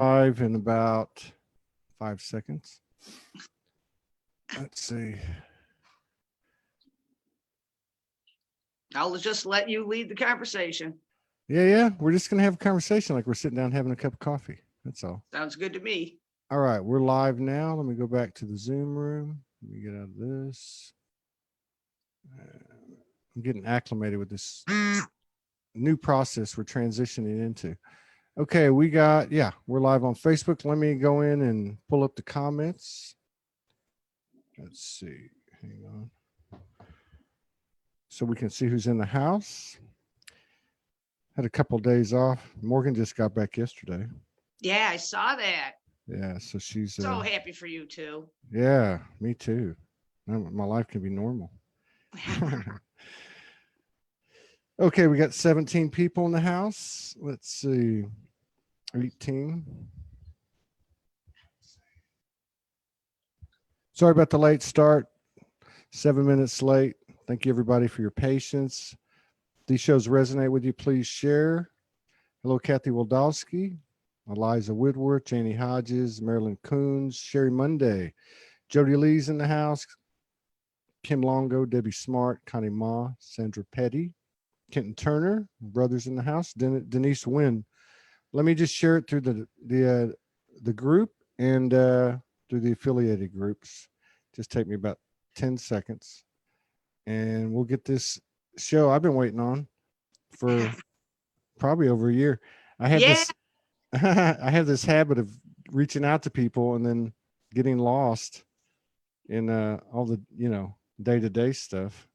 Live in about 5 seconds. Let's see. I'll just let you lead the conversation. Yeah. We're just going to have a conversation like we're sitting down having a cup of coffee. That's all. Sounds good to me. All right. We're live now. Let me go back to the Zoom room. Let me get out of this. I'm getting acclimated with this new process we're transitioning into. Okay, we're live on Facebook. Let me go in and pull up the comments. Let's see, hang on. So we can see who's in the house. Had a couple of days off. Morgan just got back yesterday. Yeah, I saw that. Yeah, so she's so happy for you too. Yeah, me too. My life can be normal. Okay, we got 17 people in the house. Let's see. 18. Sorry about the late start. 7 minutes late. Thank you everybody for your patience. If these shows resonate with you, please share. Hello, Kathy Waldowski, Eliza Woodworth, Janie Hodges, Marilyn Coons, Sherry Monday, Jody Lee's in the house, Kim Longo, Debbie Smart, Connie Ma, Sandra Petty, Kenton Turner, brothers in the house, Denise Wynn. Let me just share it through the group and through the affiliated groups. Just take me about 10 seconds and we'll get this show I've been waiting on for probably over a year. I have this habit of reaching out to people and then getting lost in all the day-to-day stuff.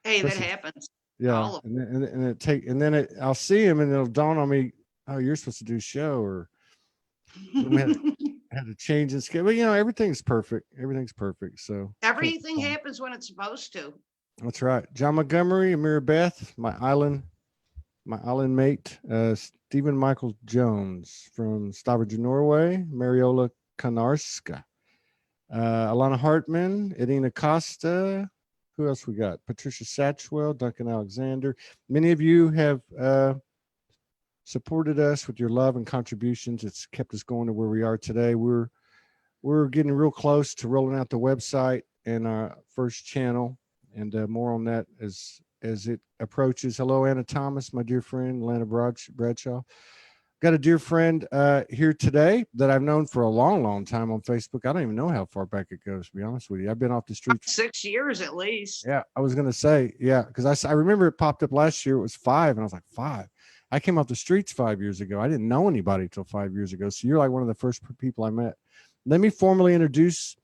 Hey, that happens. Yeah, and then I'll see him and it'll dawn on me, oh, you're supposed to do a show, or we had to change the schedule. But, everything's perfect. Everything's perfect. So everything happens when it's supposed to. That's right. John Montgomery, Amira Beth, my island mate, Stephen Michael Jones from Stavanger, Norway, Mariola Kanarska, Alana Hartman, Edina Costa. Who else we got? Patricia Satchwell, Duncan Alexander. Many of you have supported us with your love and contributions. It's kept us going to where we are today. We're getting real close to rolling out the website and our first channel, and more on that as it approaches. Hello, Anna Thomas, my dear friend, Lana Bradshaw. Got a dear friend here today that I've known for a long, long time on Facebook. I don't even know how far back it goes, to be honest with you. I've been off the street 6 years at least. Yeah, I was going to say, yeah, because I remember it popped up last year. It was 5, and I was like, 5? I came off the streets 5 years ago. I didn't know anybody till 5 years ago. So you're like one of the first people I met. Let me formally introduce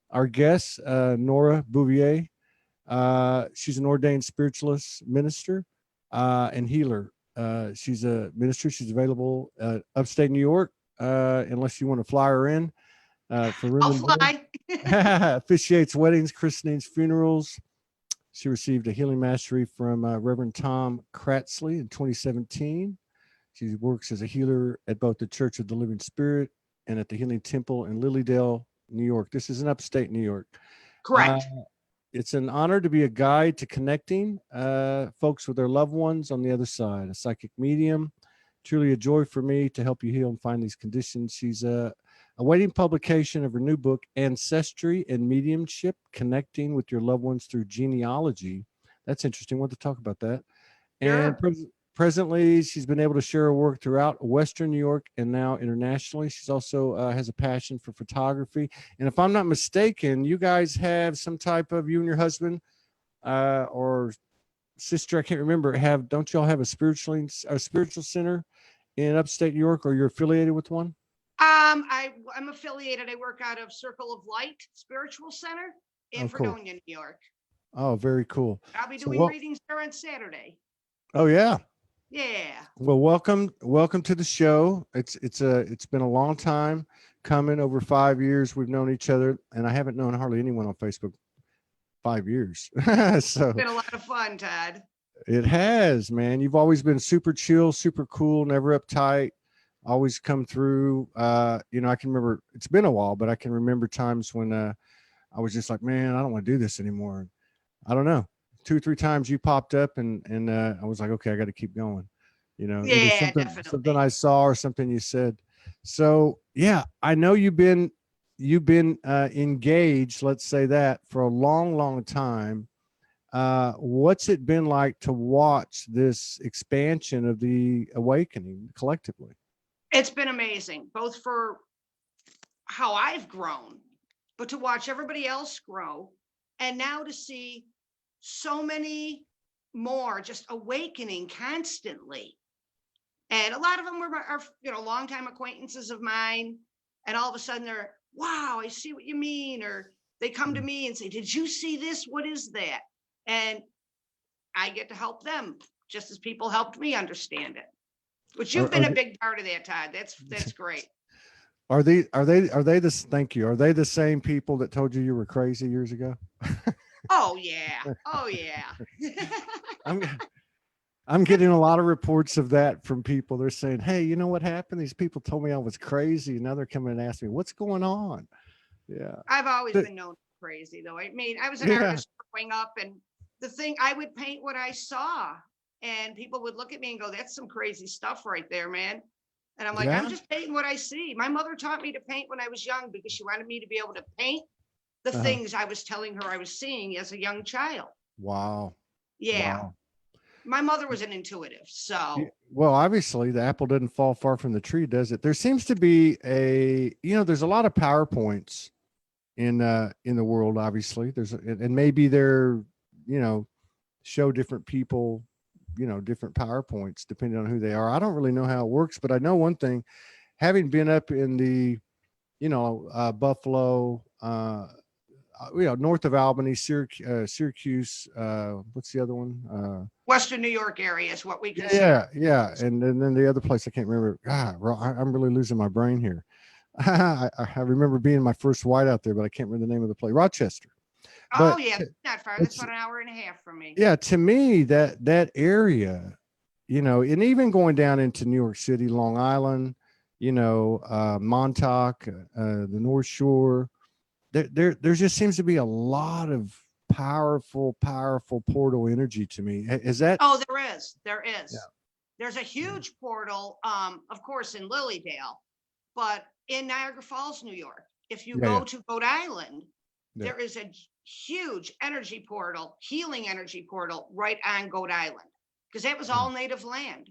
our guest, Nora Bouvier. She's an ordained spiritualist minister and healer. She's a minister. She's available upstate New York, unless you want to fly her in for room. I'll fly. Officiates weddings, christenings, funerals. She received a healing mastery from Reverend Tom Cratsley in 2017. She works as a healer at both the Church of the Living Spirit and at the Healing Temple in Lilydale, New York. This is in upstate New York. Correct. It's an honor to be a guide to connecting folks with their loved ones on the other side, a psychic medium. Truly a joy for me to help you heal and find these conditions. She's awaiting publication of her new book, Ancestry and Mediumship, Connecting with Your Loved Ones Through Genealogy. That's interesting. I want to talk about that. Sure. And presently, she's been able to share her work throughout Western New York and now internationally. She's also has a passion for photography. And if I'm not mistaken, you guys have some type of, you and your husband or sister, I can't remember, don't y'all have a spiritual center in upstate New York, or you're affiliated with one? I'm affiliated. I work out of Circle of Light Spiritual Center in Fredonia, New York. Oh, very cool. I'll be doing readings there on Saturday. Oh yeah. Yeah. Well, welcome to the show. It's been a long time coming. Over 5 years we've known each other, and I haven't known hardly anyone on Facebook 5 years. So it's been a lot of fun, Todd. It has, man. You've always been super chill, super cool, never uptight. Always come through. I can remember, it's been a while, but I can remember times when I was just like, man, I don't want to do this anymore. I don't know. 2 or 3 times you popped up and I was like, okay, I got to keep going. Yeah, something I saw or something you said. So yeah, I know you've been engaged, let's say that, for a long, long time. What's it been like to watch this expansion of the awakening collectively? It's been amazing, both for how I've grown, but to watch everybody else grow. And now to see so many more just awakening constantly. And a lot of them are longtime acquaintances of mine. And all of a sudden they're, wow, I see what you mean. Or they come to me and say, did you see this? What is that? And I get to help them just as people helped me understand it, which you've been a big part of that, Todd. That's great. Are they this? Thank you. Are they the same people that told you were crazy years ago? Oh yeah. Oh yeah. I'm I'm getting a lot of reports of that from people. They're saying, "Hey, you know what happened? These people told me I was crazy, and now they're coming and asking me what's going on." Yeah. I've always But- been known crazy though. I mean, I was an yeah. artist growing up, and the thing I would paint what I saw, and people would look at me and go, "That's some crazy stuff right there, man." And I'm like, I'm Yeah. just painting what I see. My mother taught me to paint when I was young because she wanted me to be able to paint the Uh-huh. things I was telling her I was seeing as a young child. Wow. Yeah. Wow. My mother was an intuitive. So Well, obviously, the apple doesn't fall far from the tree, does it? There seems to be there's a lot of PowerPoints in the world. Obviously, and maybe they're, show different people, different PowerPoints depending on who they are. I don't really know how it works, but I know one thing, having been up in the, Buffalo, north of Albany, Syracuse, what's the other one? Western New York area is what we Yeah, consider. yeah, and then the other place I can't remember. God, I'm really losing my brain here. I remember being my first white out there, but I can't remember the name of the place. Rochester. Oh But yeah, that's not far. That's it's about an hour and a half from me. yeah, to me that area, and even going down into New York City, Long Island, Montauk, the North Shore, there just seems to be a lot of powerful portal energy to me. Is that? Oh, there is. There Yeah. is. There's a huge portal, of course, in Lilydale, but in Niagara Falls, New York. If you Yeah, go yeah. to Goat Island, Yeah. there is a huge energy portal, healing energy portal right on Goat Island, because that was all native land.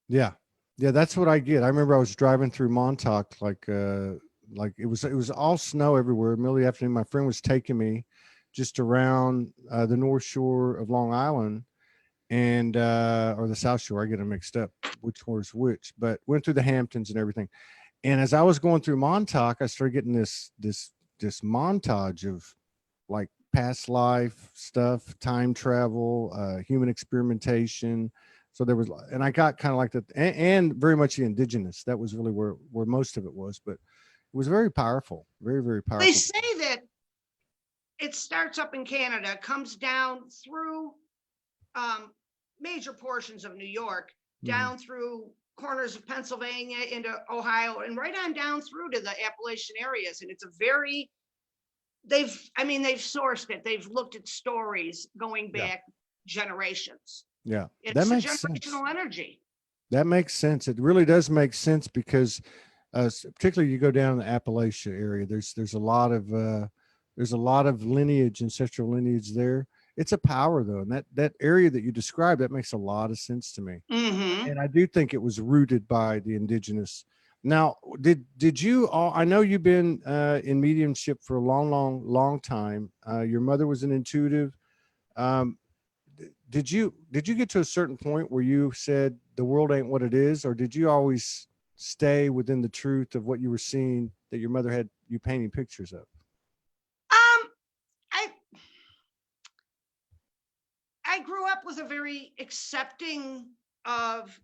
Yeah. Yeah, that's what I get. I remember I was driving through Montauk, like it was all snow everywhere. Middle of the afternoon, my friend was taking me just around the North Shore of Long Island and or the South Shore. I get them mixed up, which was which, but went through the Hamptons and everything. And as I was going through Montauk, I started getting this montage of like past life stuff, time travel, human experimentation. So there was, and I got kind of like that, and very much the indigenous. That was really where most of it was, but it was very powerful, very, very They powerful. say that it starts up in Canada, comes down through major portions of New York, down through corners of Pennsylvania into Ohio, and right on down through to the Appalachian areas. And it's a very, they've sourced it. They've looked at stories going Yeah. back generations. Yeah, It's that a makes sense. generational energy. That makes sense. It really does make sense because, particularly you go down in the Appalachia area. There's a lot of lineage, ancestral lineage there. It's a power though, and that area that you described, that makes a lot of sense to me. Mm-hmm. And I do think it was rooted by the indigenous. Now, did you all? I know you've been in mediumship for a long time. Your mother was an intuitive. Um, did you get to a certain point where you said the world ain't what it is, or did you always stay within the truth of what you were seeing that your mother had you painting pictures of? I I grew up with a very accepting of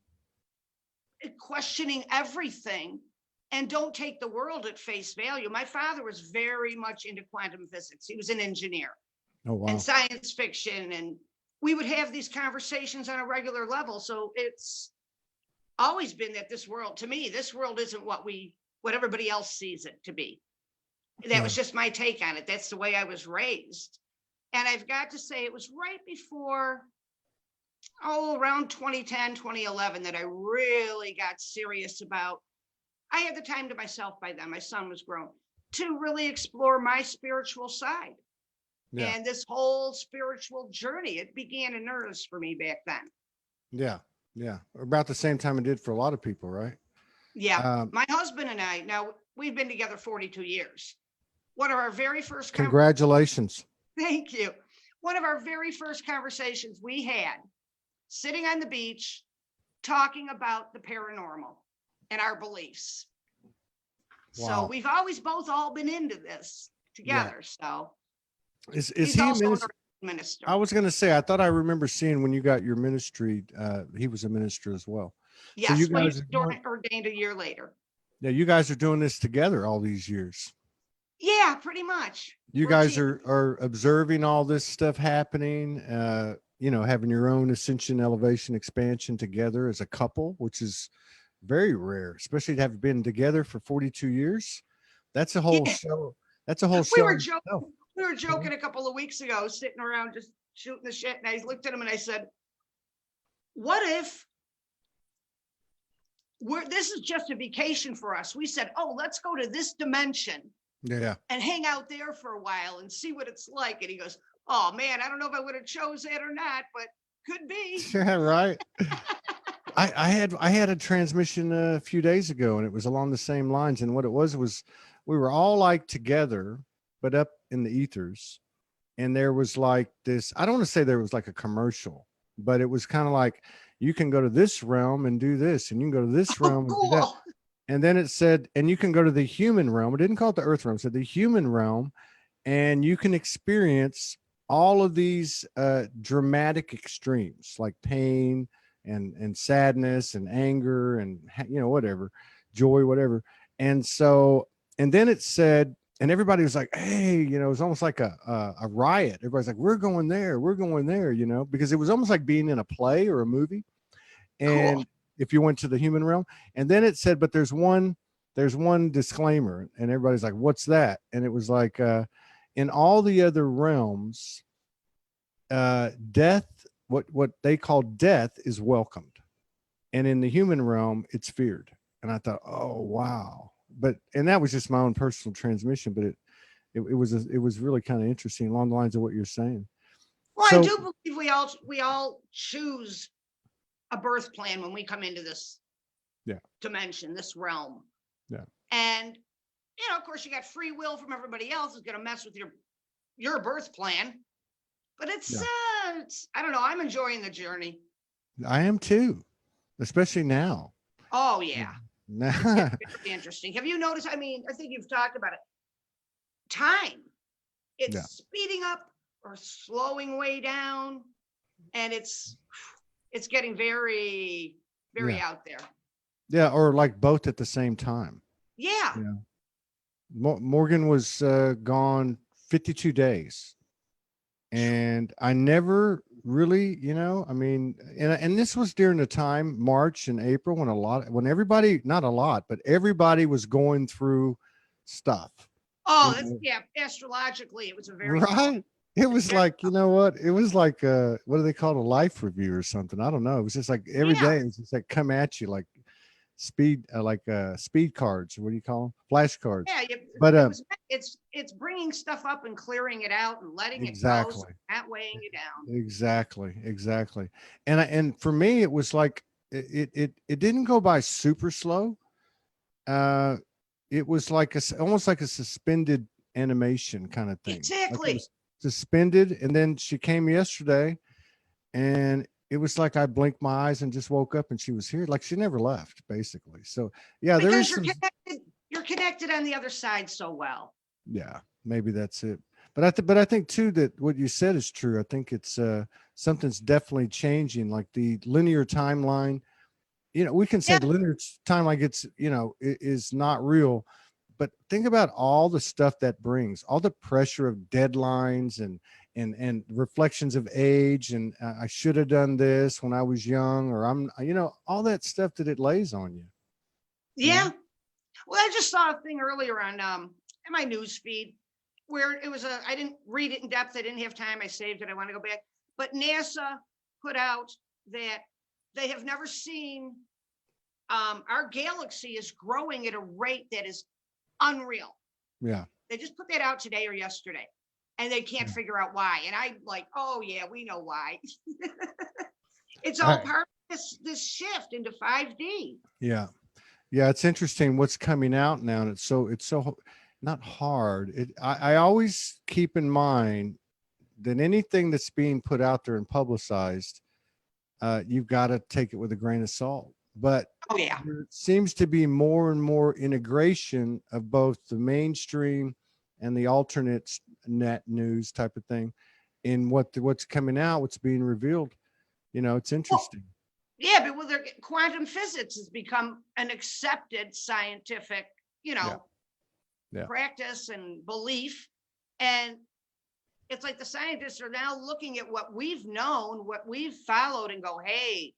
questioning everything and don't take the world at face value. My father was very much into quantum physics. He was an engineer Oh wow. and science fiction, and we would have these conversations on a regular level. So it's always been that this world, to me, this world isn't what everybody else sees it to be. That was just my take on it. That's the way I was raised. And I've got to say, it was right before, around 2010, 2011, that I really got serious about I had the time to myself by then. My son was grown, to really explore my spiritual side. Yeah. And this whole spiritual journey, it began in earnest for me back then. Yeah. Yeah. About the same time it did for a lot of people, right? Yeah. Um, My husband and I, now we've been together 42 years. One of our very first Congratulations. Thank you. One of our very first conversations we had sitting on the beach talking about the paranormal and our beliefs. So Wow. we've always both all been into this together. So Is he's he a also an minister? minister. I was going to say, I thought I remember seeing when you got your ministry, he was a minister as well. So you Yes, well, guys he's are doing, ordained a year later. yeah, you guys are doing this together all these years. Yeah, pretty much. You We're a guys team. are observing all this stuff happening, you know, having your own ascension, elevation, expansion together as a couple, which is very rare, especially to have been together for 42 years. That's a whole Yeah. show. That's a whole We show. were in joking. itself. We were joking a couple of weeks ago, sitting around just shooting the shit. And I looked at him and I said, what if this is just a vacation for us? We said, oh, let's go to this dimension Yeah. and hang out there for a while and see what it's like. And he goes, oh man, I don't know if I would have chose that or not, but could be. Yeah. Right. I had a transmission a few days ago, and it was along the same lines. And what it was we were all like together, but up in the ethers. And there was like this, I don't want to say there was like a commercial, but it was kind of like, you can go to this realm and do this, and you can go to this Oh, realm and do that. cool. And then it said, and you can go to the human realm. It didn't call it the earth realm. It said the human realm, and you can experience all of these dramatic extremes like pain and sadness and anger and, you know, whatever, joy, whatever. And so, and then it said, and everybody was like, hey, you know, it was almost like a riot. Everybody's like, we're going there, you know, because it was almost like being in a play or a movie. And Cool. if you went to the human realm, and then it said, but there's one disclaimer, and everybody's like, what's that? And it was like, in all the other realms, death, what they call death, is welcomed, and in the human realm, it's feared. And I thought, oh wow. And that was just my own personal transmission, but it was really kind of interesting along the lines of what you're saying. Well, So, I do believe we all choose a birth plan when we come into this dimension, this realm. Yeah. And you know, of course, you got free will from everybody else is going to mess with your birth plan. But it's I don't know. I'm enjoying the journey. I am too, especially now. Oh yeah. Now, It's very interesting. Have you noticed? I mean, I think you've talked about it. Time. It's speeding up or slowing way down. And it's getting very, very out there. yeah, or like both at the same time. Yeah. Yeah. Morgan was gone 52 days. And I never really, you know, I mean, and this was during the time, March and April, when everybody, not a lot, but everybody was going through stuff. Oh, You that's know? Astrologically, it was a very Right. It was like, you know what? It was like what do they call it? A life review or something. I don't know. It was just like every day it was just like come at you like speed speed cards. What do you call them? Flashcards. Yeah, But it's bringing stuff up and clearing it out and letting it go, so not weighing you down. Exactly. And for me, it was like it didn't go by super slow. It was like almost like a suspended animation kind of thing. Exactly. Like it was suspended, and then she came yesterday, and it was like I blinked my eyes and just woke up, and she was here. Like she never left, basically. So yeah, because there is you're connected on the other side so well. Yeah, maybe that's it. But I think too that what you said is true. I think it's something's definitely changing. Like the linear timeline, you know, we can say the linear timeline gets, you know, is not real. But think about all the stuff that brings, all the pressure of deadlines and reflections of age, and I should have done this when I was young, or I'm, you know, all that stuff that it lays on you. Yeah. You know? Well, I just saw a thing earlier on in my news feed where it was I didn't read it in depth. I didn't have time. I saved it. I want to go back. But NASA put out that they have never seen our galaxy is growing at a rate that is unreal. Yeah. They just put that out today or yesterday, and they can't figure out why. And I'm like, oh yeah, we know why. It's all part of this shift into 5D. Yeah. Yeah. It's interesting what's coming out now. And it's so not hard. I always keep in mind that anything that's being put out there and publicized, you've got to take it with a grain of salt. But Oh yeah. there seems to be more and more integration of both the mainstream and the alternate net news type of thing in what's coming out, what's being revealed. It's interesting. Yeah, but quantum physics has become an accepted scientific, Yeah. practice and belief. And it's like the scientists are now looking at what we've known, what we've followed, and go, hey,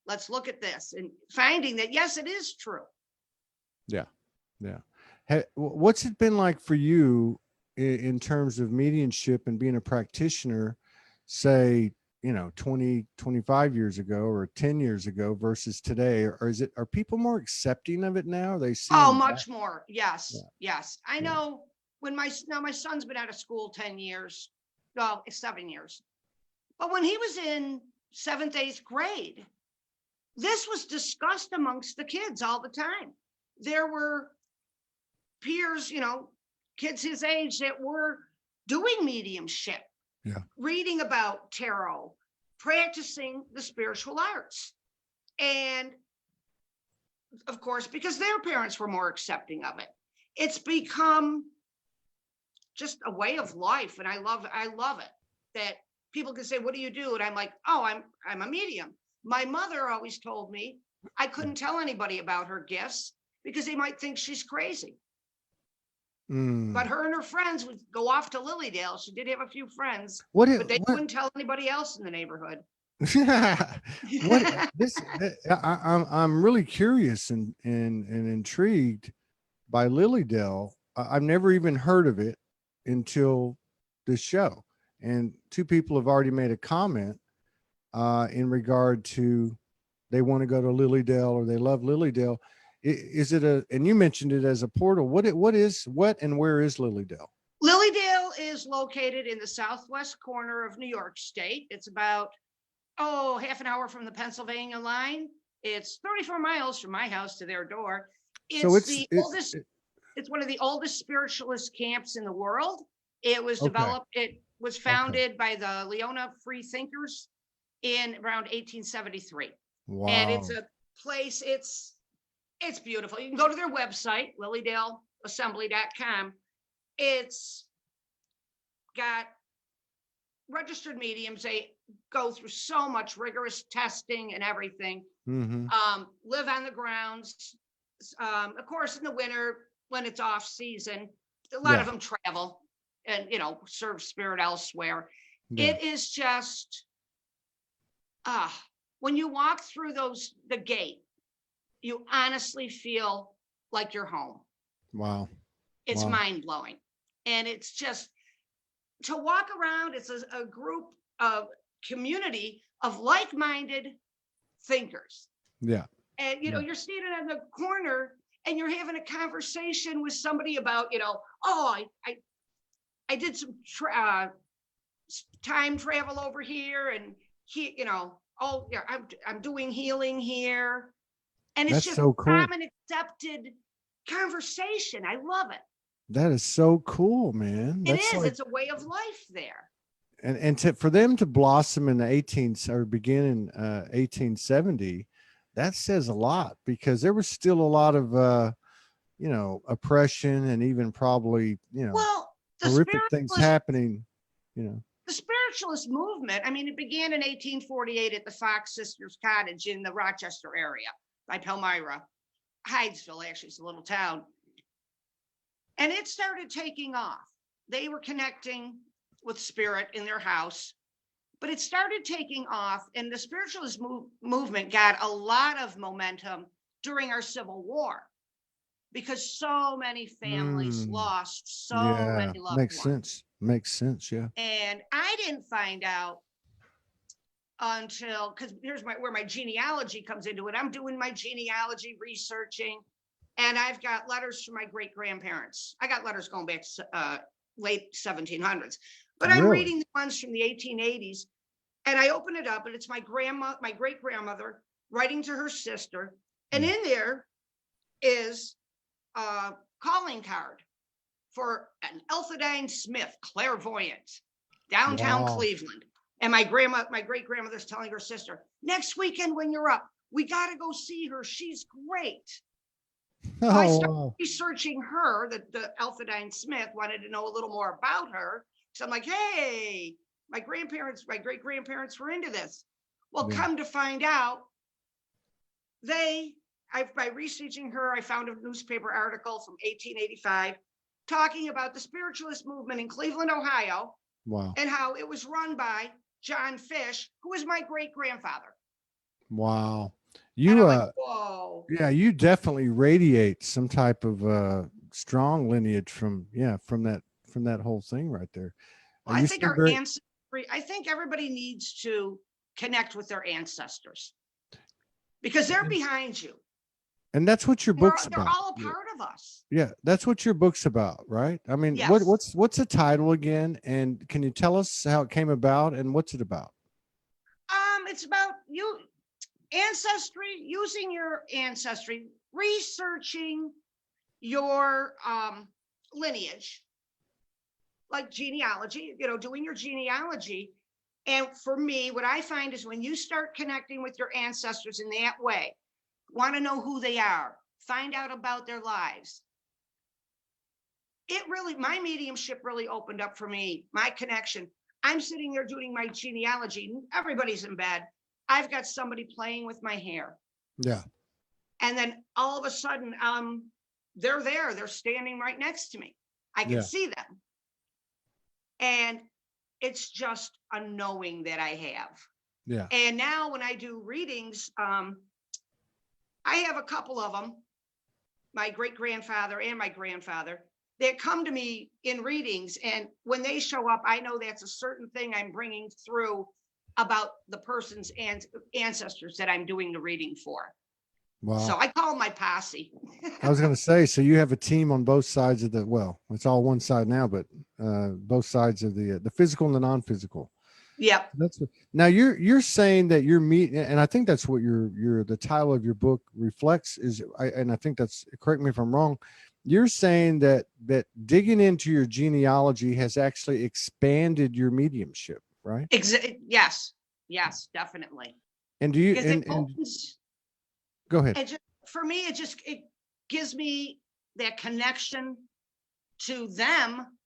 let's look at this, and finding that, yes, it is true. Yeah. Yeah. What's it been like for you in terms of mediumship and being a practitioner, say, 20, 25 years ago or 10 years ago versus today? Or are people more accepting of it now? Are they see? Oh, much more. Yes. Yeah. Yes. I know when my son's been out of school 10 years, well, 7 years. But when he was in 7th, 8th grade, this was discussed amongst the kids all the time. There were peers, kids his age that were doing mediumship, reading about tarot, practicing the spiritual arts. And of course, because their parents were more accepting of it, it's become just a way of life. And I love it that people can say, what do you do? And I'm like, oh, I'm a medium. My mother always told me I couldn't tell anybody about her gifts because they might think she's crazy. But her and her friends would go off to Lilydale. She did have a few friends, but they wouldn't tell anybody else in the neighborhood. I'm really curious and intrigued by Lilydale. I've never even heard of it until this show, and 2 people have already made a comment in regard to they want to go to Lilydale or they love Lilydale. Is it and you mentioned it as a portal. What and where is Lilydale? Lilydale is located in the southwest corner of New York State. It's about half an hour from the Pennsylvania line. It's 34 miles from my house to their door. It's one of the oldest spiritualist camps in the world. It was developed, it was founded by the Leona Free Thinkers in around 1873. Wow. And it's a place, it's beautiful. You can go to their website, lilydaleassembly.com. It's got registered mediums. They go through so much rigorous testing and everything. Live on the grounds. Of course, in the winter, when it's off season, a lot of them travel and, serve spirit elsewhere. Yeah. It is just, when you walk through the gate, you honestly feel like you're home. Wow. It's mind-blowing. And it's just, to walk around, it's a group of community of like-minded thinkers. Yeah. And, you're standing on the corner and you're having a conversation with somebody about, I did some time travel over here, and I'm doing healing here. And it's just so cool. Common accepted conversation. I love it. That is so cool, man. It's a way of life there. And for them to blossom in the 1870, that says a lot, because there was still a lot of oppression and even probably horrific things happening. The spiritualist movement, it began in 1848 at the Fox Sisters Cottage in the Rochester area by Palmyra. Hydesville, actually, it's a little town. And it started taking off. They were connecting with spirit in their house, but it started taking off, and the spiritualist movement got a lot of momentum during our Civil War, because so many families lost so many loved ones. Makes sense. Yeah. And I didn't find out until, because here's where my genealogy comes into it. I'm doing my genealogy researching, and I've got letters from my great grandparents. I got letters going back to late 1700s, but I'm Really? reading the ones from the 1880s, and I open it up, and it's my great grandmother writing to her sister, and in there is a calling card for an Elfidine Smith, clairvoyant, downtown Wow. Cleveland. And my great grandmother's telling her sister, next weekend when you're up, we got to go see her. She's great. So I Oh, started wow. researching her, the Elfidine Smith, wanted to know a little more about her. So I'm like, hey, my great grandparents were into this. Well, Yeah. come to find out, by researching her, I found a newspaper article from 1885 talking about the spiritualist movement in Cleveland, Ohio, Wow. and how it was run by John Fish, who was my great grandfather. Wow. And You, I'm like, whoa. yeah, you definitely radiate some type of strong lineage from that whole thing right there. Well, I You think seem our very, ancestry, I think everybody needs to connect with their ancestors because they're behind you. and that's what your book's They're about. all a part of us. Yeah, that's what your book's about, right? I mean, Yes. what's the title again? And can you tell us how it came about and what's it about? It's about you ancestry, using your ancestry, researching your lineage, like genealogy, doing your genealogy. And for me, what I find is when you start connecting with your ancestors in that way, want to know who they are, find out about their lives. My mediumship really opened up for me, my connection. I'm sitting there doing my genealogy. Everybody's in bed. I've got somebody playing with my hair. Yeah. And then all of a sudden, they're there. They're standing right next to me. I can Yeah. see them. And it's just a knowing that I have. Yeah. And now when I do readings, I have a couple of them, my great grandfather and my grandfather, that come to me in readings. And when they show up, I know that's a certain thing I'm bringing through about the person's ancestors that I'm doing the reading for. Wow. So I call them my posse. I was going to say, so you have a team on both sides of well, it's all one side now, but both sides of the physical and the non-physical. Yep. Now you're saying that you're meeting, and I think that's what the title of your book reflects and I think that's, correct me if I'm wrong. You're saying that digging into your genealogy has actually expanded your mediumship, right? Yes, definitely. And do you, Because and go ahead. For me, it gives me that connection to them,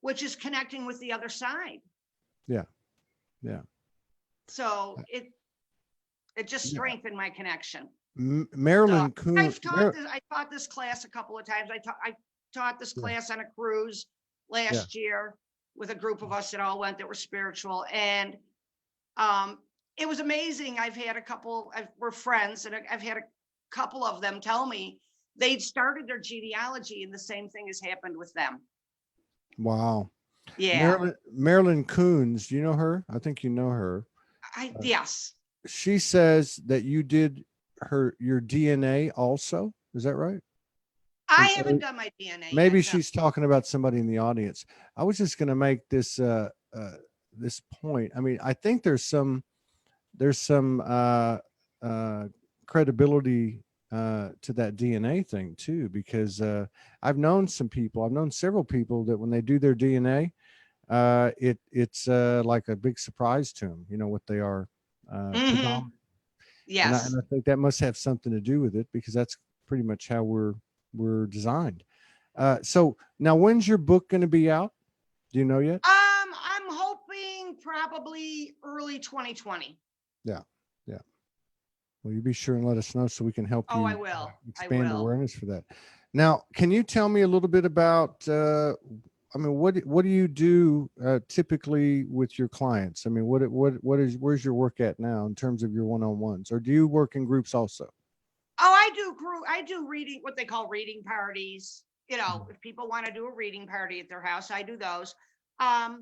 which is connecting with the other side. Yeah. Yeah. So it just strengthened my connection. Marilyn Kuhn. I taught this class a couple of times. I taught this class on a cruise last year with a group of us that all went that were spiritual. And it was amazing. We're friends, and I've had a couple of them tell me they'd started their genealogy and the same thing has happened with them. Wow. Yeah. Marilyn Coons, do you know her? I think you know her. Yes. She says that you did your DNA also. Is that right? I haven't done my DNA. Maybe yet, she's talking about somebody in the audience. I was just going to make this this point. I mean, I think there's some credibility to that DNA thing too, because I've known several people that when they do their DNA, it's like a big surprise to them, what they are. Yes. And I think that must have something to do with it, because that's pretty much how we're designed. So now, when's your book going to be out? Do you know yet? I'm hoping probably early 2020. Yeah. Well, you be sure and let us know so we can help you. I will. Expand awareness for that. Now, can you tell me a little bit about? What do you do typically with your clients? I mean, where's your work at now in terms of your one-on-ones, or do you work in groups also? Oh, I do reading, what they call reading parties. If people want to do a reading party at their house, I do those. I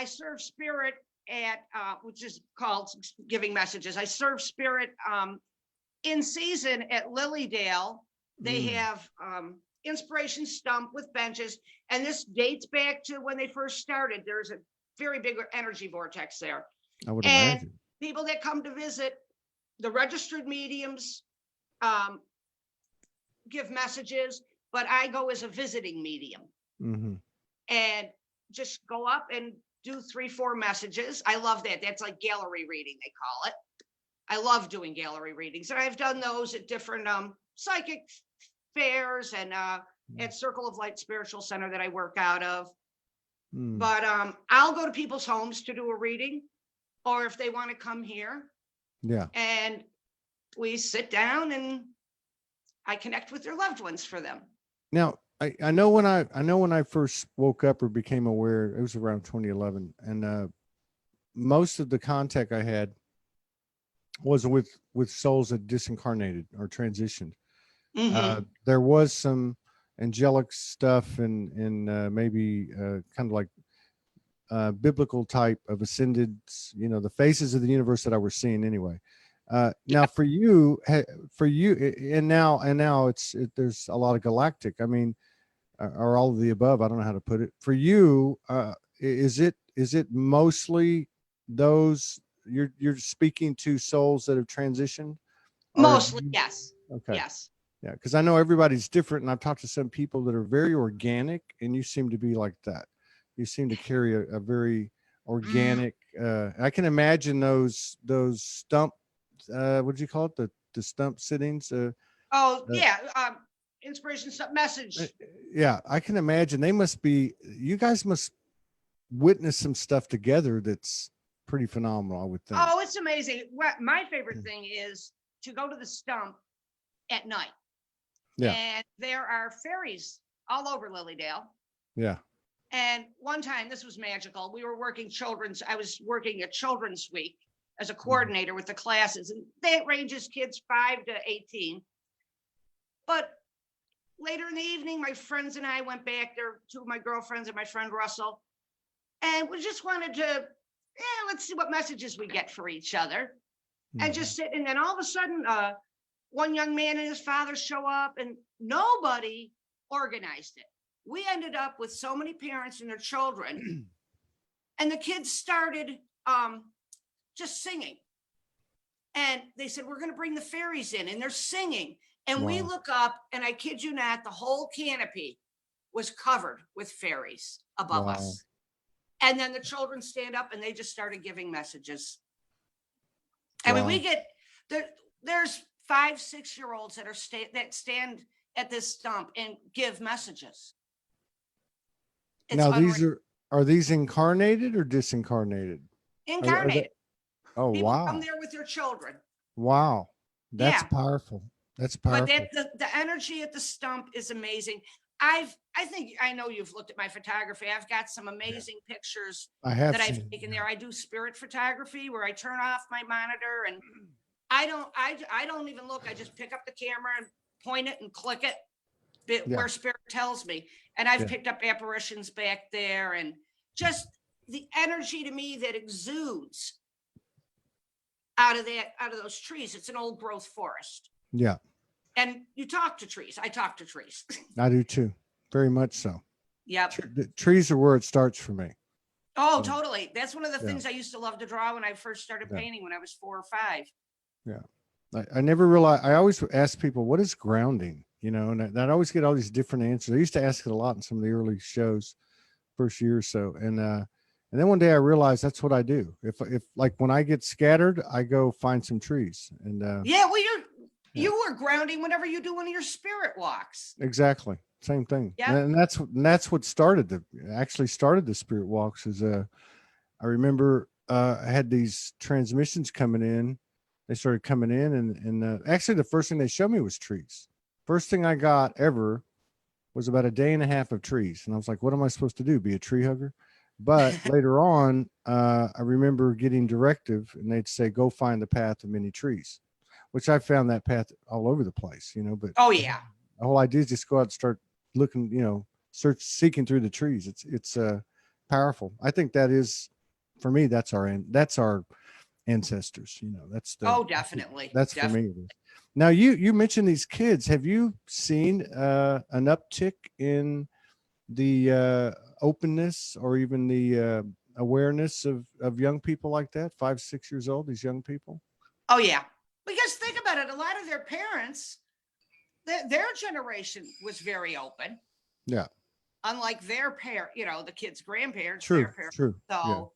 serve spirit at, which is called Giving Messages. I serve spirit in season at Lilydale. They have inspiration stump with benches. And this dates back to when they first started. There's a very big energy vortex there. I would And imagine. people that come to visit, the registered mediums give messages, but I go as a visiting medium and just go up and do 3-4 messages. I love that. That's like gallery reading, they call it. I love doing gallery readings, and I've done those at different psychic fairs and at Circle of Light Spiritual Center that I work out of. But I'll go to people's homes to do a reading, or if they want to come here, and we sit down and I connect with their loved ones for them. Now, I know when I first woke up or became aware, it was around 2011, and most of the contact I had was with souls that disincarnated or transitioned. There was some angelic stuff and maybe kind of like biblical type of ascended, the faces of the universe that I was seeing anyway. Now for you, and now there's a lot of galactic. I mean, or all of the above. I don't know how to put it. For you, is it mostly those you're speaking to souls that have transitioned? Mostly, yes. Okay. Yes. Yeah, because I know everybody's different, and I've talked to some people that are very organic, and you seem to be like that. You seem to carry a very organic. I can imagine those stump. What did you call it? The stump sittings. Inspiration stump message. Yeah, I can imagine they must be. You guys must witness some stuff together that's pretty phenomenal, I would think. Oh, it's amazing. My favorite thing is to go to the stump at night. Yeah. And there are fairies all over Lilydale. Yeah. And one time, this was magical. I was working at Children's Week as a coordinator with the classes, and that ranges kids 5 to 18. But later in the evening, my friends and I went back there, 2 of my girlfriends and my friend Russell, and we just wanted to, let's see what messages we get for each other. And just sit. And then all of a sudden, one young man and his father show up, and nobody organized it. We ended up with so many parents and their children, and the kids started just singing. And they said, we're going to bring the fairies in, and they're singing. And we look up, and I kid you not, the whole canopy was covered with fairies above us. And then the children stand up, and they just started giving messages. I mean, we get there's 5-6-year-olds that stand at this stump and give messages. Now, are these incarnated or disincarnated? Incarnated. People wow. come there with their children. Wow. That's powerful. That's powerful. But the energy at the stump is amazing. I know you've looked at my photography. I've got some amazing pictures that I've taken there. I do spirit photography where I turn off my monitor, and I don't even look. I just pick up the camera and point it and click it where spirit tells me. And I've picked up apparitions back there, and just the energy to me that exudes out of those trees. It's an old growth forest. Yeah. And you talk to trees. I talk to trees. I do too. Very much so. Yep. The trees are where it starts for me. Oh, totally. That's one of the things I used to love to draw when I first started painting when I was 4 or 5. Yeah. I never realized, I always ask people, what is grounding? And I'd always get all these different answers. I used to ask it a lot in some of the early shows, first year or so. And then one day I realized that's what I do. If like when I get scattered, I go find some trees. And you were grounding whenever you do one of your spirit walks. Exactly. Same thing. Yeah. And that's what started the spirit walks is I remember I had these transmissions coming in. They started coming in and actually the first thing they showed me was trees. First thing I got ever was about a day and a half of trees. And I was like, what am I supposed to do? Be a tree hugger? But later on, I remember getting directive and they'd say, go find the path of many trees, which I found that path all over the place, but the whole idea is just go out and start looking, searching through the trees. It's powerful. I think that is for me, that's our ancestors. You know, Oh, definitely. that's for me. It is. Now you mentioned these kids. Have you seen an uptick in the openness or even the awareness of young people like that, 5, 6 years old, these young people? Oh, yeah. Because think about it, a lot of their parents, their generation was very open, Yeah, unlike their parent, the kids' grandparents, their true, parents. true. Yeah. So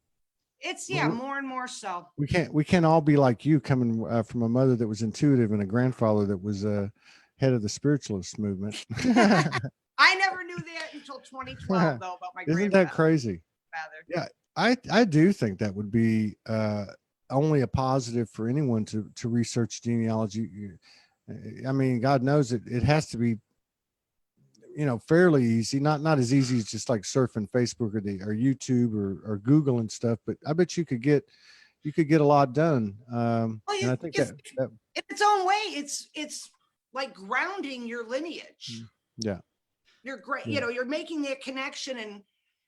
it's, W- more and more so. we can't all be like you, coming from a mother that was intuitive and a grandfather that was head of the spiritualist movement. I never knew that until 2012, though, about my Isn't that grandfather. crazy? Yeah, I do think that would be only a positive for anyone to research genealogy. I mean, God knows it has to be, fairly easy, not as easy as just like surfing Facebook or YouTube or Google and stuff, but I bet you could get a lot done. Well, And I think that in its own way, it's like grounding your lineage. yeah, You're great. yeah, You're making that connection, and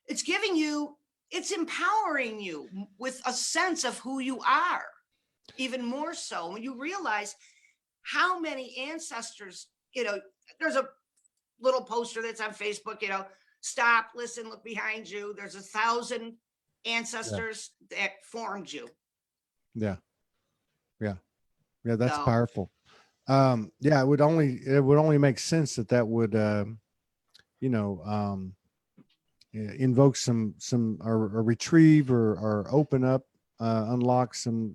it's empowering you with a sense of who you are, even more so when you realize how many ancestors, there's a little poster that's on Facebook, stop, listen, look behind you. There's 1,000 ancestors that formed you. yeah, yeah, yeah. That's So, powerful. Yeah, it would only make sense that would, you know, invoke some or retrieve or open up, unlock some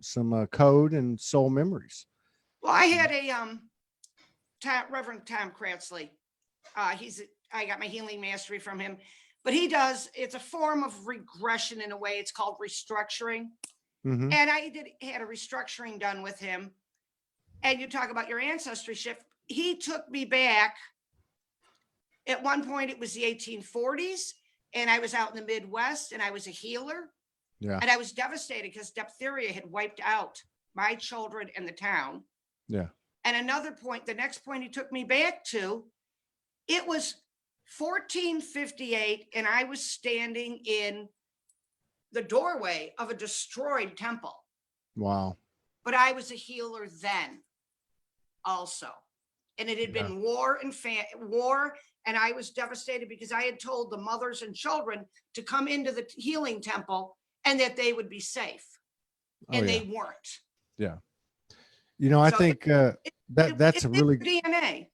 code and soul memories. well, I had a Reverend Tom Cratsley. I got my healing mastery from him, but it's a form of regression in a way. It's called restructuring. Mm-hmm. And I had a restructuring done with him. And you talk about your ancestry shift. He took me back. At one point, it was the 1840s, and I was out in the Midwest, and I was a healer. Yeah. And I was devastated because diphtheria had wiped out my children and the town. Yeah. And the next point he took me back to, it was 1458, and I was standing in the doorway of a destroyed temple. Wow. But I was a healer then also. And it had been war, and I was devastated because I had told the mothers and children to come into the healing temple and that they would be safe. And they weren't. Yeah. I think that's a really DNA.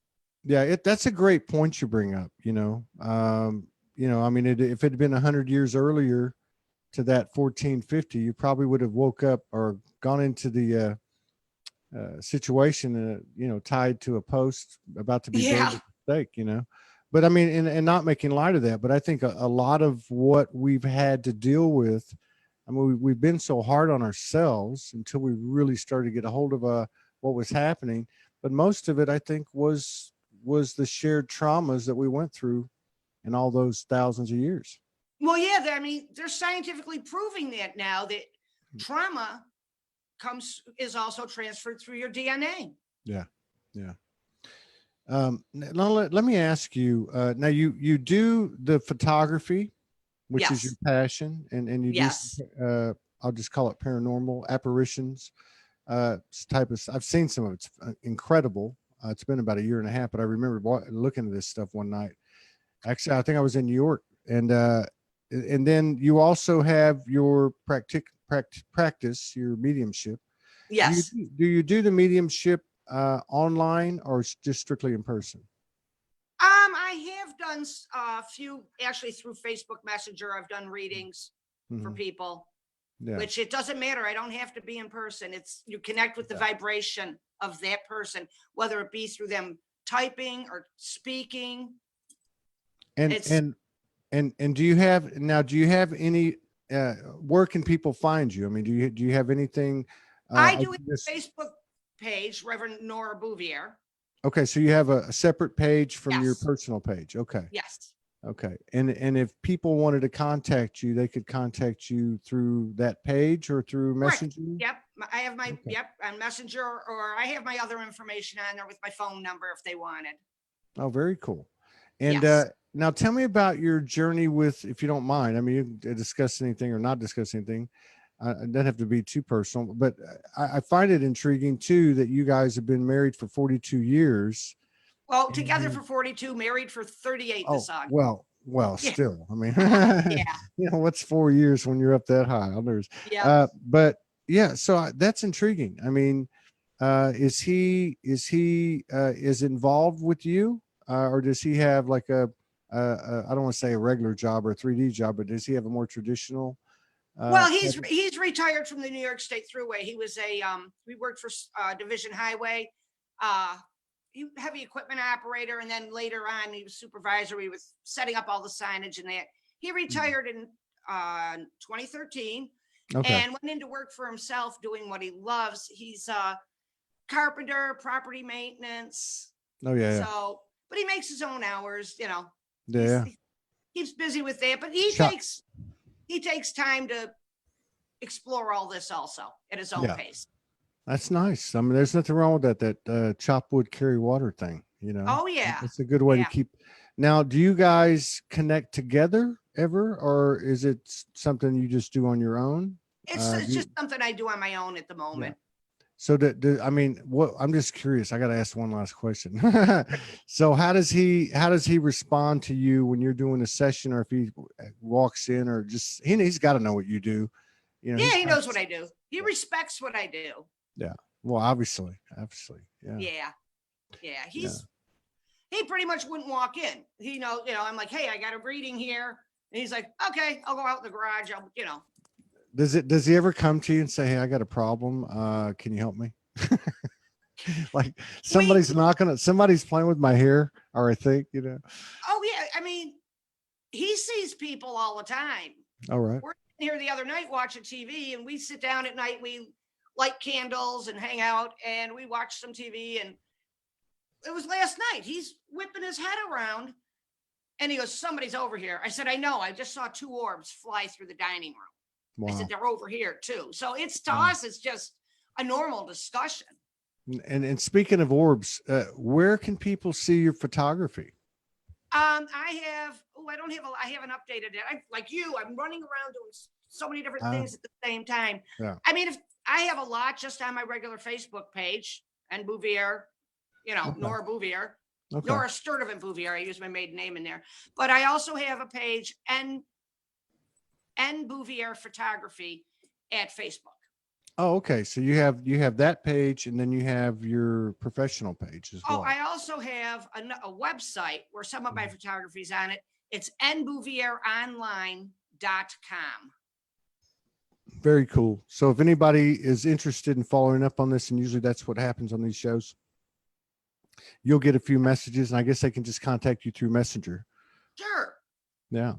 Yeah, that's a great point you bring up. I mean, if it had been 100 years earlier to that 1450, you probably would have woke up or gone into the situation, tied to a post about to be burned at the stake. But I mean, and not making light of that, but I think a lot of what we've had to deal with, I mean, we've been so hard on ourselves until we really started to get a hold of what was happening. But most of it, I think, was the shared traumas that we went through in all those thousands of years. Well, yeah, I mean, they're scientifically proving that now, that trauma is also transferred through your DNA. Yeah. Yeah. Now let me ask you, now you do the photography, which is your passion, and you do, I'll just call it paranormal apparitions, type of, I've seen some of it's incredible. It's been about 1.5 years, but I remember looking at this stuff one night. Actually, I think I was in New York, and then you also have your practice, your mediumship. Yes. Do you do the mediumship online or just strictly in person? I have done a few, actually through Facebook Messenger. I've done readings for people, which it doesn't matter. I don't have to be in person. You connect with the vibration of that person, whether it be through them typing or speaking. And do you have any, where can people find you? I mean, do you have anything? I do a Facebook page, Reverend Nora Bouvier. Okay, so you have a separate page from your personal page. Okay. Yes. Okay. And if people wanted to contact you, they could contact you through that page or through Messenger? Yep. I have my, on Messenger, or I have my other information on there with my phone number if they wanted. Oh, very cool. And now tell me about your journey with, if you don't mind, I mean, you can discuss anything or not discuss anything, it doesn't have to be too personal, but I find it intriguing too that you guys have been married for 42 years. Well, together And- for 42, married for 38 oh, this August. well, Yeah. still, I mean, Yeah. what's 4 years when you're up that high? Yeah. But yeah, so that's intriguing. I mean, is he is involved with you, or does he have like I don't want to say a regular job or a 3D job, but does he have a more traditional? Well, type of- he's retired from the New York State Thruway. He was we worked for Division Highway, heavy equipment operator, and then later on he was supervisor. He was setting up all the signage and that. He retired in 2013 Okay. and went into work for himself doing what he loves. He's carpenter, property maintenance. Oh yeah. So, but he makes his own hours, you know. Yeah. He keeps busy with that, but he Shop- takes time to explore all this also at his own pace. That's nice. I mean, there's nothing wrong with that chop wood, carry water thing, you know. Oh yeah. It's a good way to keep. Now, do you guys connect together ever, or is it something you just do on your own? It's just something I do on my own at the moment. So I mean, what I'm just curious. I got to ask one last question. So how does he respond to you when you're doing a session, or if he walks in, or just he's got to know what you do. You know, Yeah, he knows what I do. He respects what I do. Yeah. Well, obviously. Yeah. Yeah. He pretty much wouldn't walk in. He knows, you know, I'm like, hey, I got a reading here. And he's like, okay, I'll go out in the garage. I'll, you know. Does he ever come to you and say, hey, I got a problem, can you help me? Like somebody's playing with my hair, or I think, you know. Oh yeah, I mean, he sees people all the time. All right. We're here the other night watching TV, and we sit down at night, we light candles and hang out, and we watch some TV. And it was last night, he's whipping his head around and he goes, somebody's over here. I said, I know, I just saw two orbs fly through the dining room. Wow. I said, they're over here too. So it's to us, it's just a normal discussion. And speaking of orbs, where can people see your photography? I haven't updated it. Like you, I'm running around doing so many different things at the same time. Yeah. I mean, if I have a lot just on my regular Facebook page, and Bouvier, you know, okay. Nora Bouvier, okay. Nora Sturtevant Bouvier. I use my maiden name in there, but I also have a page and Bouvier Photography at Facebook. Oh, okay. So you have that page, and then you have your professional page as well. Oh, I also have a website where some of my photography is on it. It's nbouvieronline.com. Very cool. So if anybody is interested in following up on this, and usually that's what happens on these shows, you'll get a few messages, and I guess they can just contact you through Messenger. Sure. Yeah.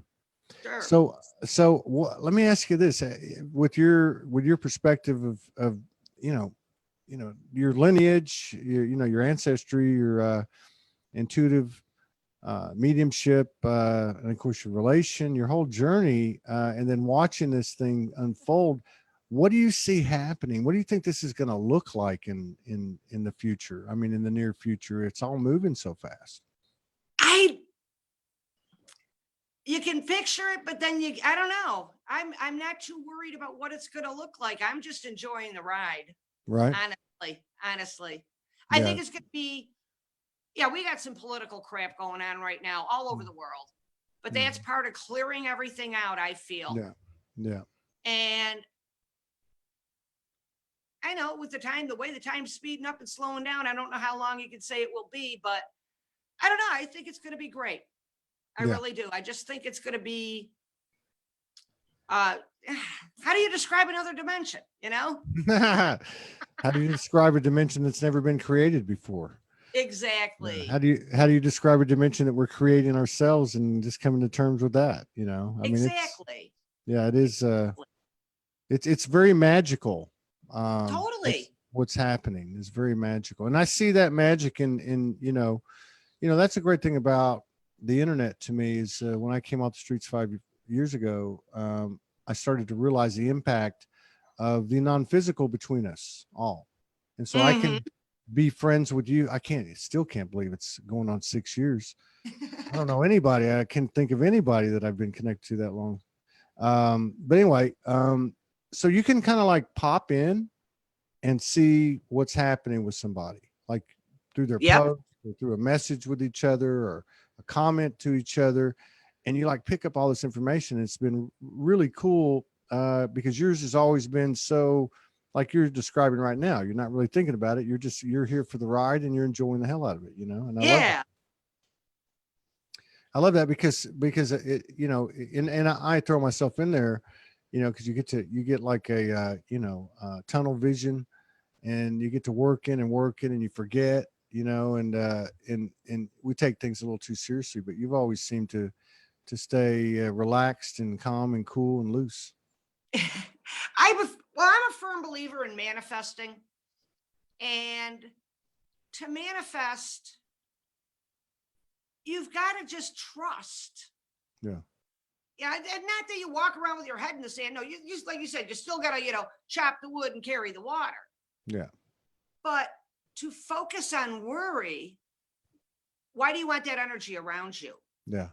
Sure. So let me ask you this: with your perspective of your lineage, your ancestry, your intuitive mediumship, and of course your relation, your whole journey, and then watching this thing unfold, what do you see happening? What do you think this is going to look like in the future? I mean, in the near future, it's all moving so fast. You can picture it, but then I don't know. I'm not too worried about what it's going to look like. I'm just enjoying the ride. Right. Honestly. I think it's going to be, we got some political crap going on right now all over the world, but that's part of clearing everything out, I feel. Yeah. And I know with the way the time's speeding up and slowing down, I don't know how long you can say it will be, but I don't know. I think it's going to be great. I really do. I just think it's going to be, how do you describe another dimension, you know? How do you describe a dimension that's never been created before? Exactly. How do you describe a dimension that we're creating ourselves and just coming to terms with that, you know? I mean, exactly. It is, it's very magical. Totally. What's happening is very magical. And I see that magic in that's a great thing about the internet to me is when I came off the streets 5 years ago, I started to realize the impact of the non-physical between us all. And so I can be friends with you. Still can't believe it's going on 6 years. I don't know anybody. I can't think of anybody that I've been connected to that long. But anyway, so you can kind of like pop in and see what's happening with somebody, like through their Yep. post or through a message with each other or a comment to each other. And you like pick up all this information. It's been really cool because yours has always been so like you're describing right now. You're not really thinking about it. You're here for the ride and you're enjoying the hell out of it, you know? And I love that. Yeah. I love that because it, you know, and I throw myself in there, you know, because you get like a you know, tunnel vision, and you get to working and you forget, you know, and we take things a little too seriously. But you've always seemed to stay relaxed and calm and cool and loose. I'm a firm believer in manifesting, and to manifest, you've got to just trust. Yeah. Yeah, and not that you walk around with your head in the sand. No, you like you said, you still got to, you know, chop the wood and carry the water. Yeah. But to focus on worry, why do you want that energy around you? Yeah.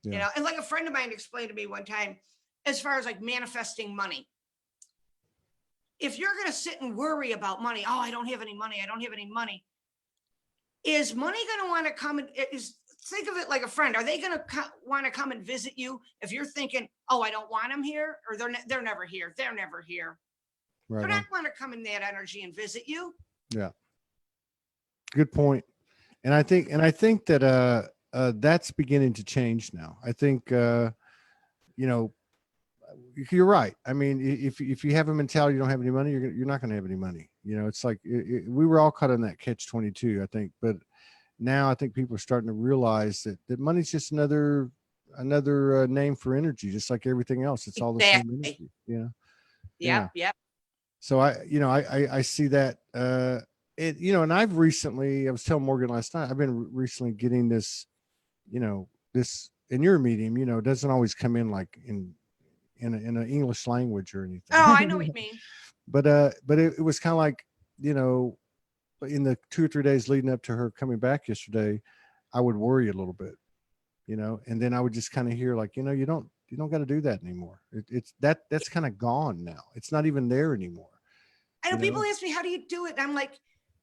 Yeah. You know, and like a friend of mine explained to me one time, as far as like manifesting money, if you're going to sit and worry about money, oh, I don't have any money, I don't have any money. Is money going to want to come and think of it like a friend? Are they going to want to come and visit you if you're thinking, oh, I don't want them here, or they're never here. They're never here. Right. They're not going to come in that energy and visit you. Yeah. Good point. And I think that that's beginning to change now. I think you know, you're right. I mean, if you have a mentality you don't have any money, you're not going to have any money. You know, it's like we were all caught in that catch-22, I think. But now I think people are starting to realize that money's just another name for energy, just like everything else. It's all the same energy. You know. Yep. Yep. So I see that. You know, and I was telling Morgan last night, I've been recently getting this, you know, this in your medium, you know, it doesn't always come in like in an English language or anything. Oh, I know what you mean. But it was kind of like, you know, in the 2 or 3 days leading up to her coming back yesterday, I would worry a little bit, you know, and then I would just kind of hear like, you know, you don't got to do that anymore. That's kind of gone now. It's not even there anymore. I know people ask me, how do you do it? And I'm like,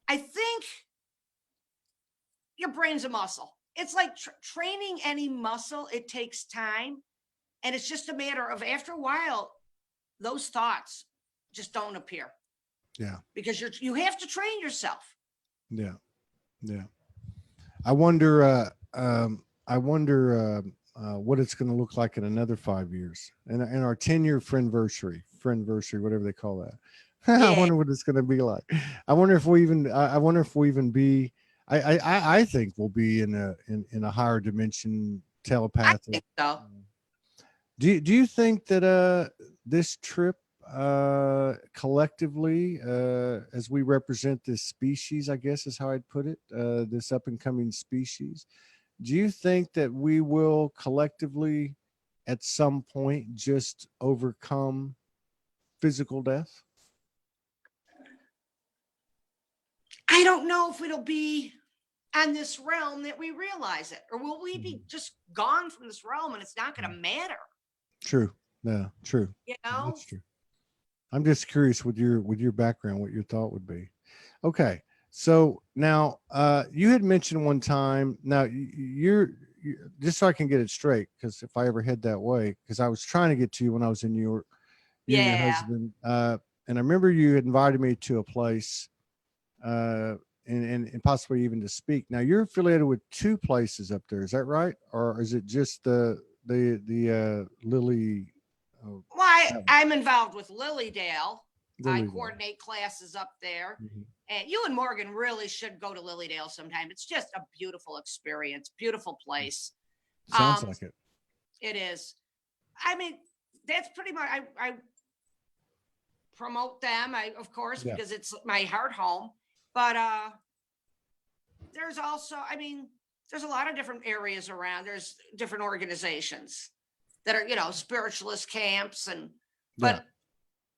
I think your brain's a muscle. It's like training any muscle. It takes time. And it's just a matter of, after a while, those thoughts just don't appear. Yeah. Because you have to train yourself. Yeah. Yeah. I wonder what it's going to look like in another 5 years and our 10-year friendversary, whatever they call that. Yeah. I wonder what it's going to be like. I wonder if we even be, I think we'll be in a higher dimension telepathic. I think so. Do you think that this trip collectively, as we represent this species, I guess is how I'd put it, this up and coming species, do you think that we will collectively at some point just overcome physical death? I don't know if it'll be on this realm that we realize it, or will we be just gone from this realm and it's not going to matter? True. Yeah, true. You know, that's true. I'm just curious with your background, what your thought would be. Okay. So now you had mentioned one time, now you're just so I can get it straight, because if I ever head that way, because I was trying to get to you when I was in New York, you and your husband, and I remember you had invited me to a place and possibly even to speak. Now you're affiliated with 2 places up there, is that right? Or is it just the Lily? Well, I'm involved with Lilydale. I coordinate classes up there. Mm-hmm. And you and Morgan really should go to Lilydale sometime. It's just a beautiful experience, beautiful place. Sounds like it. It is. I mean, that's pretty much, I promote them, of course, because it's my heart home. But there's also, I mean, there's a lot of different areas around. There's different organizations that are, you know, spiritualist camps, but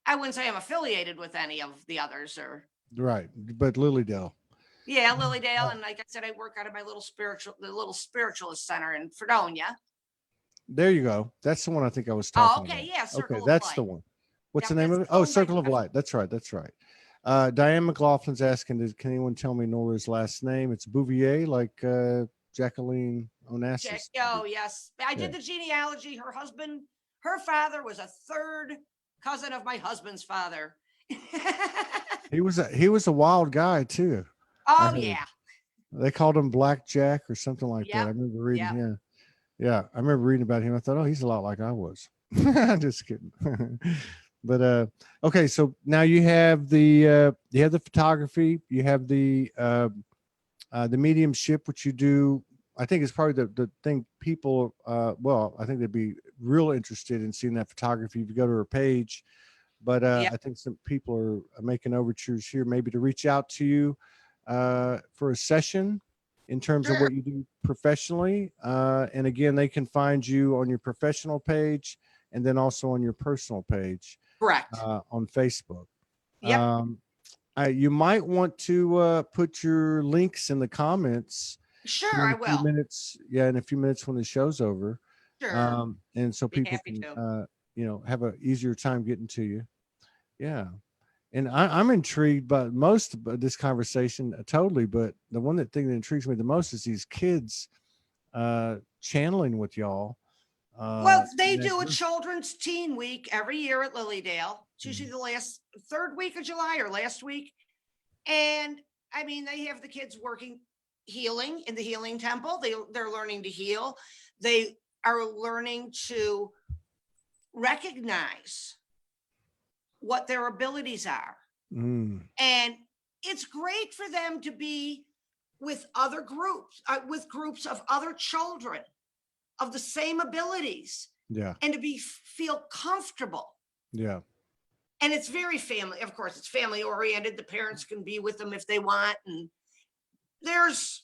I wouldn't say I'm affiliated with any of the others, or right. But Lilydale. Yeah, Lilydale, and like I said, I work out of my little spiritualist center in Fredonia. There you go. That's the one I think I was talking about. Okay, yeah, Circle okay, of that's Light. the one. What's Yeah, the name it's of it? Oh, owned by Circle of Light. That's right. That's right. Diane McLaughlin's asking, can anyone tell me Nora's last name? It's Bouvier, like Jacqueline Onassis. Oh, yes. I Yeah. did the genealogy. Her father was a third cousin of my husband's father. He was a wild guy too. I Oh, heard. yeah. They called him Black Jack or something like that. Yep. I remember reading. Yep. Yeah. Yeah. I remember reading about him. I thought, oh, he's a lot like I was. Just kidding. But okay, so now you have the photography, you have the mediumship, which you do. I think it's probably the thing people well, I think they'd be real interested in seeing that photography if you go to her page. But Yep. I think some people are making overtures here maybe to reach out to you for a session in terms of Sure. what you do professionally. And again, they can find you on your professional page and then also on your personal page. Correct. On Facebook. Yep. You might want to put your links in the comments Sure, here in I a few will. minutes. Yeah, in a few minutes when the show's over. Sure. And so Be people happy can, to. have a easier time getting to you. Yeah. And I'm intrigued by most of this conversation totally, but the thing that intrigues me the most is these kids channeling with y'all. Well, they in that do a group. children's teen week every year at Lilydale. It's usually the third week of July or last week. And I mean, they have the kids working healing in the healing temple. They're learning to heal. They are learning to recognize what their abilities are. Mm, And it's great for them to be with other groups, with groups of other children of the same abilities, yeah. and to feel comfortable. Yeah. And it's very family. Of course, it's family oriented. The parents can be with them if they want. And this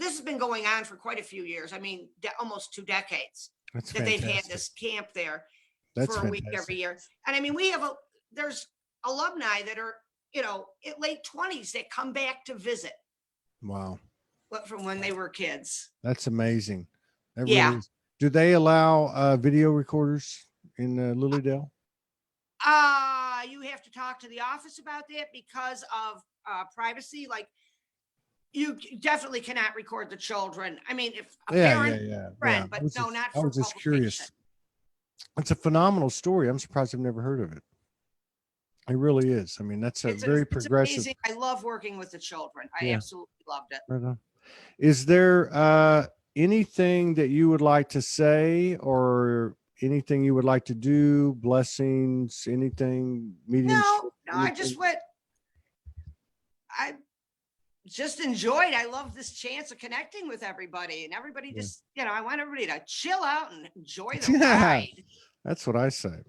has been going on for quite a few years. I mean, almost 2 decades That's that they've had fantastic. this camp there That's for a week fantastic. every year. And I mean, there's alumni that are, in late 20s that come back to visit Wow. from when they were kids. That's amazing. That Yeah. really is. Do they allow video recorders in Lilydale? You have to talk to the office about that because of privacy. Like, you definitely cannot record the children. I mean, if a parent, friend, but no, not I for was just publication. curious. It's a phenomenal story. I'm surprised I've never heard of it. It really is. I mean, that's very progressive. Amazing. I love working with the children. I absolutely loved it. Right on. Is there anything that you would like to say or anything you would like to do? Blessings, anything, mediumship? No, I just enjoyed. I love this chance of connecting with everybody, and everybody just, I want everybody to chill out and enjoy the ride. That's what I say,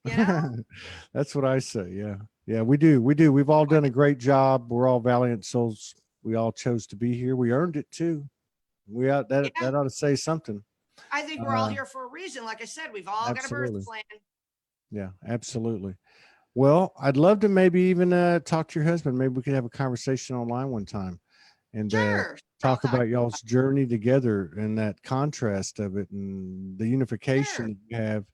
man. That's what I say. Yeah. Yeah, we do. We've all done a great job. We're all valiant souls. We all chose to be here. We earned it too. That ought to say something. I think we're all here for a reason. Like I said, we've all got a birth plan. Yeah, absolutely. Well, I'd love to maybe even talk to your husband. Maybe we could have a conversation online one time and talk about y'all's journey together and that contrast of it and the unification that you have.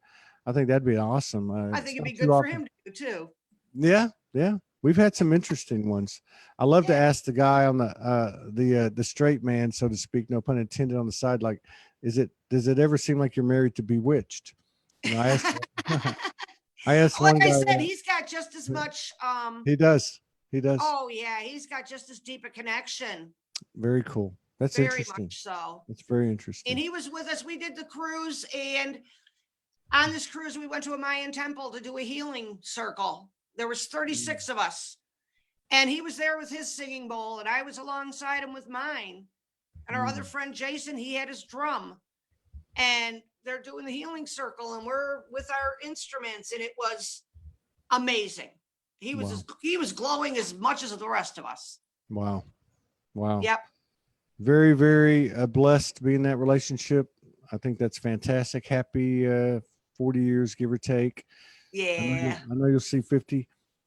I think that'd be awesome. I think it'd be good for him to do too. Yeah, yeah. We've had some interesting ones. I love to ask the guy on the straight man, so to speak, no pun intended, on the side, like, does it ever seem like you're married to Bewitched? I asked one guy. Like I said, he's got just as much. He does. Oh yeah, he's got just as deep a connection. Very cool. That's very interesting. Much so. It's very interesting. And he was with us. We did the cruise, and on this cruise, we went to a Mayan temple to do a healing circle. There was 36 of us, and he was there with his singing bowl, and I was alongside him with mine. And our other friend Jason, he had his drum, and they're doing the healing circle, and we're with our instruments, and it was amazing. He was glowing as much as the rest of us. Wow. Yep. Very, very blessed to be in that relationship. I think that's fantastic. Happy 40 years, give or take. Yeah. I know you'll see 50.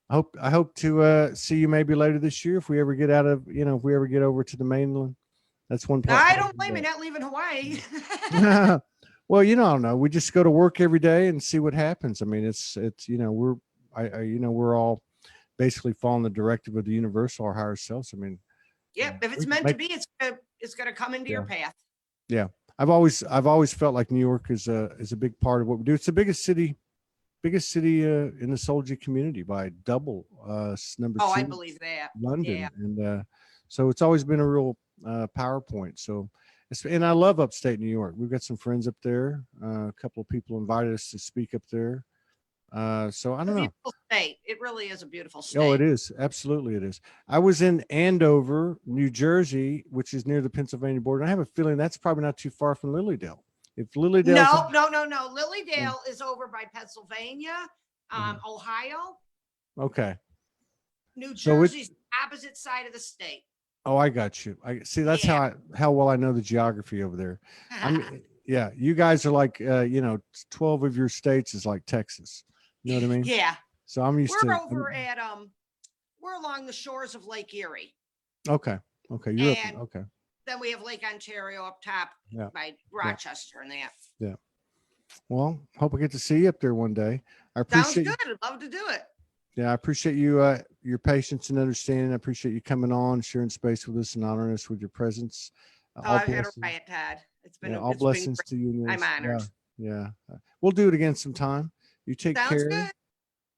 I hope to see you maybe later this year if we ever get if we ever get over to the mainland. That's one part. I don't blame you not leaving Hawaii. Well, you know, I don't know. We just go to work every day and see what happens. I mean, it's, we're all basically following the directive of the universal, our higher selves. I mean, Yep. If we it's can meant to make, be, it's gonna come into your path. yeah. I've always felt like New York is a big part of what we do. It's the biggest city in the Soulogy community by double. Number Oh, I two, believe that. London, Yeah. and so it's always been a real PowerPoint. So, and I love upstate New York. We've got some friends up there. A couple of people invited us to speak up there. So I It's a don't know. beautiful state. It really is a beautiful Oh, it state. is. Absolutely, it is. I was in Andover, New Jersey, which is near the Pennsylvania border. And I have a feeling that's probably not too far from Lilydale. If Lilydale's No. Lilydale is over by Pennsylvania, Mhm. Ohio. Okay. New So it, Jersey's opposite side of the state. oh, I got you. I see. That's Yeah. how well I know the geography over there. I mean, yeah, you guys are like, 12 of your states is like Texas. You know what I mean? Yeah. So I'm used We're to, over at we're along the shores of Lake Erie. okay. Okay. You're up. And Okay. then we have Lake Ontario up top Yeah. by Rochester and that. Yeah. Well, hope I get to see you up there one day. I Sounds appreciate good. I'd love to do it. Yeah, I appreciate you, your patience and understanding. I appreciate you coming on, sharing space with us, and honoring us with your presence. Oh, All I've had a blessings, riot, Todd. yeah, all It's been blessings great. to you and I'm yours. honored. Yeah. We'll do it again sometime. You take Sounds care. good.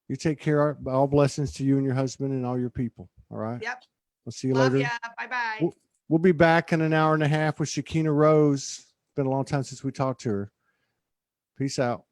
You take care. All blessings to you and your husband and all your people. All right. Yep. We'll see you Love later. ya. Bye-bye. We'll be back in an hour and a half with Shakina Rose. It's been a long time since we talked to her. Peace out.